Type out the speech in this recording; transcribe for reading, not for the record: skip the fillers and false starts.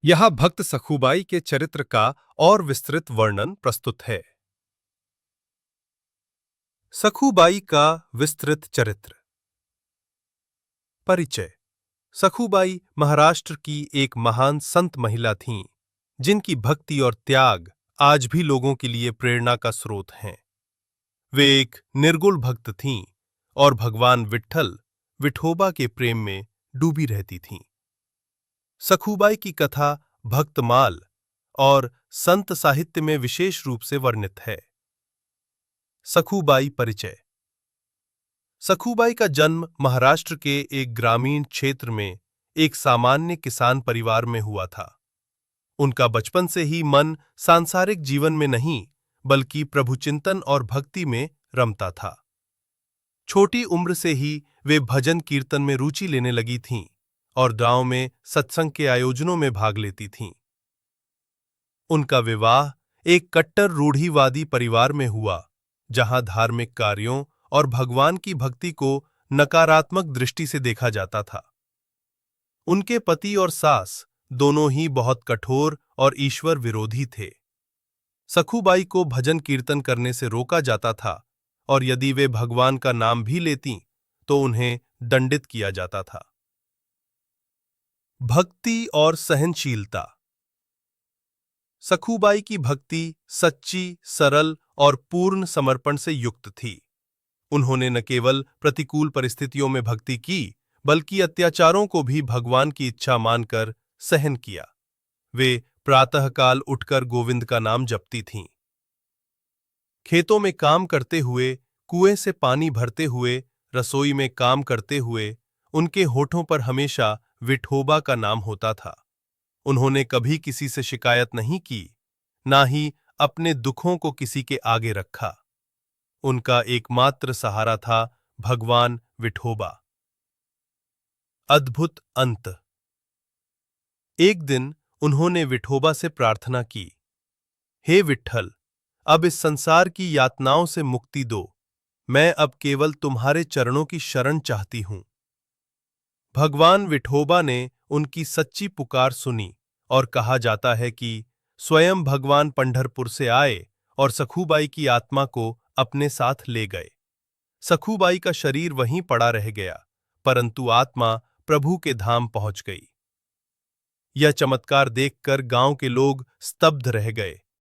यहाँ भक्त सखुबाई के चरित्र का और विस्तृत वर्णन प्रस्तुत है। सखुबाई का विस्तृत चरित्र। परिचय। सखुबाई महाराष्ट्र की एक महान संत महिला थीं, जिनकी भक्ति और त्याग आज भी लोगों के लिए प्रेरणा का स्रोत हैं। वे एक निर्गुण भक्त थीं और भगवान विट्ठल विठोबा के प्रेम में डूबी रहती थीं। सखुबाई की कथा भक्तमाल और संत साहित्य में विशेष रूप से वर्णित है। सखुबाई परिचय। सखुबाई का जन्म महाराष्ट्र के एक ग्रामीण क्षेत्र में एक सामान्य किसान परिवार में हुआ था। उनका बचपन से ही मन सांसारिक जीवन में नहीं बल्कि प्रभुचिंतन और भक्ति में रमता था। छोटी उम्र से ही वे भजन कीर्तन में रुचि लेने लगी थीं और गांव में सत्संग के आयोजनों में भाग लेती थीं। उनका विवाह एक कट्टर रूढ़िवादी परिवार में हुआ, जहां धार्मिक कार्यों और भगवान की भक्ति को नकारात्मक दृष्टि से देखा जाता था। उनके पति और सास दोनों ही बहुत कठोर और ईश्वर विरोधी थे। सखुबाई को भजन कीर्तन करने से रोका जाता था और यदि वे भगवान का नाम भी लेतीं तो उन्हें दंडित किया जाता था। भक्ति और सहनशीलता। सखुबाई की भक्ति सच्ची, सरल और पूर्ण समर्पण से युक्त थी। उन्होंने न केवल प्रतिकूल परिस्थितियों में भक्ति की, बल्कि अत्याचारों को भी भगवान की इच्छा मानकर सहन किया। वे प्रातःकाल उठकर गोविंद का नाम जपती थीं। खेतों में काम करते हुए, कुएं से पानी भरते हुए, रसोई में काम करते हुए, उनके होठों पर हमेशा विठोबा का नाम होता था। उन्होंने कभी किसी से शिकायत नहीं की, ना ही अपने दुखों को किसी के आगे रखा। उनका एकमात्र सहारा था भगवान विठोबा। अद्भुत अंत। एक दिन उन्होंने विठोबा से प्रार्थना की, हे विट्ठल, अब इस संसार की यातनाओं से मुक्ति दो। मैं अब केवल तुम्हारे चरणों की शरण चाहती हूं। भगवान विठोबा ने उनकी सच्ची पुकार सुनी और कहा जाता है कि स्वयं भगवान पंढरपुर से आए और सखुबाई की आत्मा को अपने साथ ले गए। सखुबाई का शरीर वहीं पड़ा रह गया, परंतु आत्मा प्रभु के धाम पहुंच गई। यह चमत्कार देखकर गांव के लोग स्तब्ध रह गए।